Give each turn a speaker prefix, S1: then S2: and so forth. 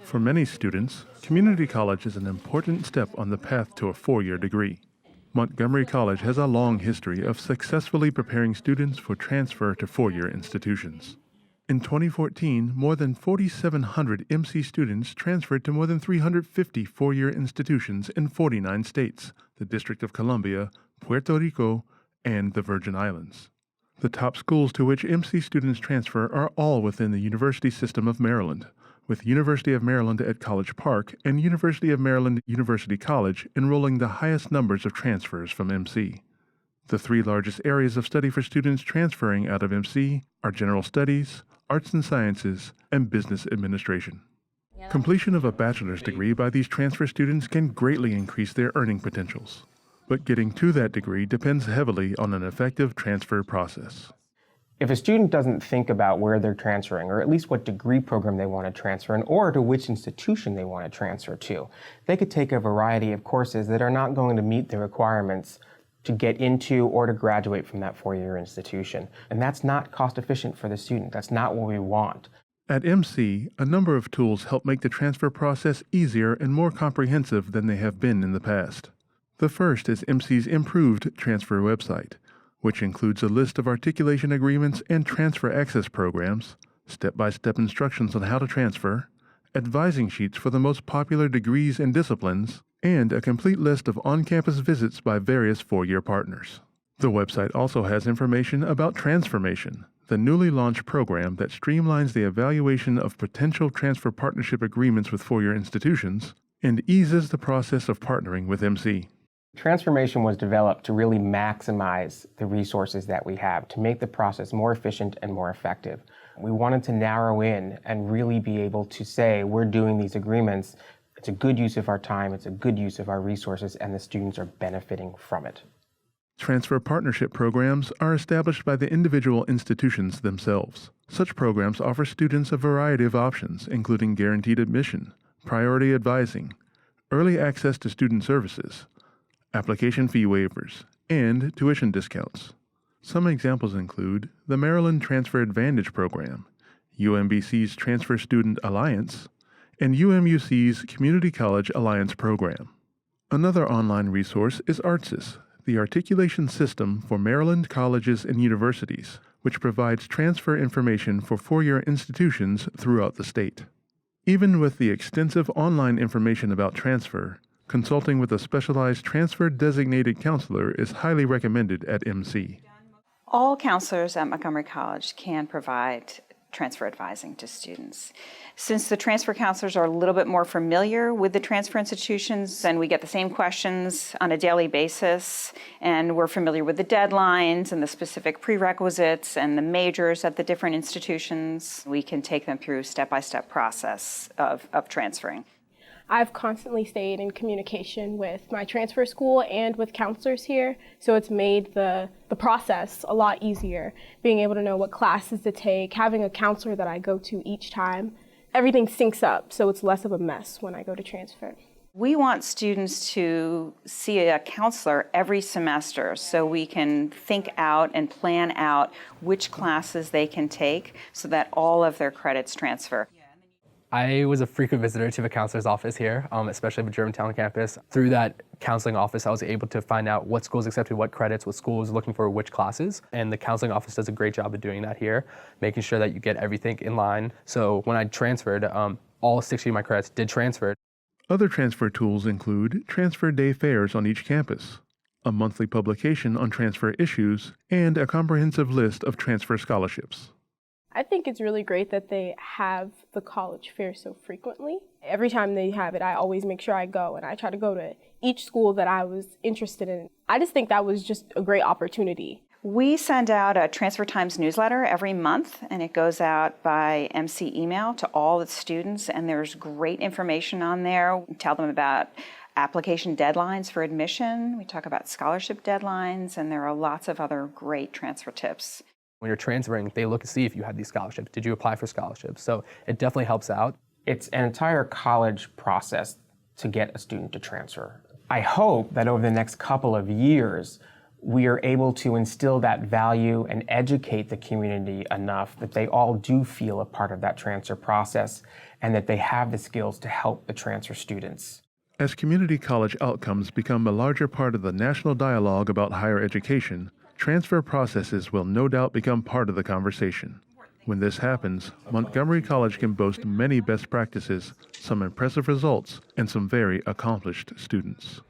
S1: For many students, community college is an important step on the path to a four-year degree. Montgomery College has a long history of successfully preparing students for transfer to four-year institutions. In 2014, more than 4,700 MC students transferred to more than 350 four-year institutions in 49 states, the District of Columbia, Puerto Rico, and the Virgin Islands. The top schools to which MC students transfer are all within the University System of Maryland, with University of Maryland at College Park and University of Maryland University College enrolling the highest numbers of transfers from MC. The three largest areas of study for students transferring out of MC are general studies, arts and sciences, and business administration. Completion of a bachelor's degree by these transfer students can greatly increase their earning potentials, but getting to that degree depends heavily on an effective transfer process.
S2: If a student doesn't think about where they're transferring, or at least what degree program they want to transfer in, or to which institution they want to transfer to, they could take a variety of courses that are not going to meet the requirements to get into or to graduate from that four-year institution. And that's not cost efficient for the student. That's not what we want.
S1: At MC, a number of tools help make the transfer process easier and more comprehensive than they have been in the past. The first is MC's improved transfer website, which includes a list of articulation agreements and transfer access programs, step-by-step instructions on how to transfer, advising sheets for the most popular degrees and disciplines, and a complete list of on-campus visits by various four-year partners. The website also has information about Transformation, the newly launched program that streamlines the evaluation of potential transfer partnership agreements with four-year institutions and eases the process of partnering with MC.
S2: Transformation was developed to really maximize the resources that we have, to make the process more efficient and more effective. We wanted to narrow in and really be able to say, we're doing these agreements, it's a good use of our time, it's a good use of our resources, and the students are benefiting from it.
S1: Transfer partnership programs are established by the individual institutions themselves. Such programs offer students a variety of options, including guaranteed admission, priority advising, early access to student services, application fee waivers, and tuition discounts. Some examples include the Maryland Transfer Advantage Program, UMBC's Transfer Student Alliance, and UMUC's Community College Alliance Program. Another online resource is ARTSYS, the articulation system for Maryland colleges and universities, which provides transfer information for four-year institutions throughout the state. Even with the extensive online information about transfer, consulting with a specialized transfer-designated counselor is highly recommended at MC.
S3: All counselors at Montgomery College can provide transfer advising to students. Since the transfer counselors are a little bit more familiar with the transfer institutions and we get the same questions on a daily basis, and we're familiar with the deadlines and the specific prerequisites and the majors at the different institutions, we can take them through a step-by-step process of transferring.
S4: I've constantly stayed in communication with my transfer school and with counselors here, so it's made the process a lot easier, being able to know what classes to take, having a counselor that I go to each time. Everything syncs up, so it's less of a mess when I go to transfer.
S3: We want students to see a counselor every semester so we can think out and plan out which classes they can take so that all of their credits transfer.
S5: I was a frequent visitor to the counselor's office here, especially the Germantown campus. Through that counseling office, I was able to find out what schools accepted what credits, what schools looking for which classes. And the counseling office does a great job of doing that here, making sure that you get everything in line. So when I transferred, all 60 of my credits did transfer.
S1: Other transfer tools include transfer day fairs on each campus, a monthly publication on transfer issues, and a comprehensive list of transfer scholarships.
S4: I think it's really great that they have the college fair so frequently. Every time they have it, I always make sure I go, and I try to go to each school that I was interested in. I just think that was just a great opportunity.
S3: We send out a Transfer Times newsletter every month, and it goes out by MC email to all the students, and there's great information on there. We tell them about application deadlines for admission. We talk about scholarship deadlines, and there are lots of other great transfer tips.
S5: When you're transferring, they look to see if you have these scholarships. Did you apply for scholarships? So it definitely helps out.
S2: It's an entire college process to get a student to transfer. I hope that over the next couple of years, we are able to instill that value and educate the community enough that they all do feel a part of that transfer process and that they have the skills to help the transfer students.
S1: As community college outcomes become a larger part of the national dialogue about higher education, transfer processes will no doubt become part of the conversation. When this happens, Montgomery College can boast many best practices, some impressive results, and some very accomplished students.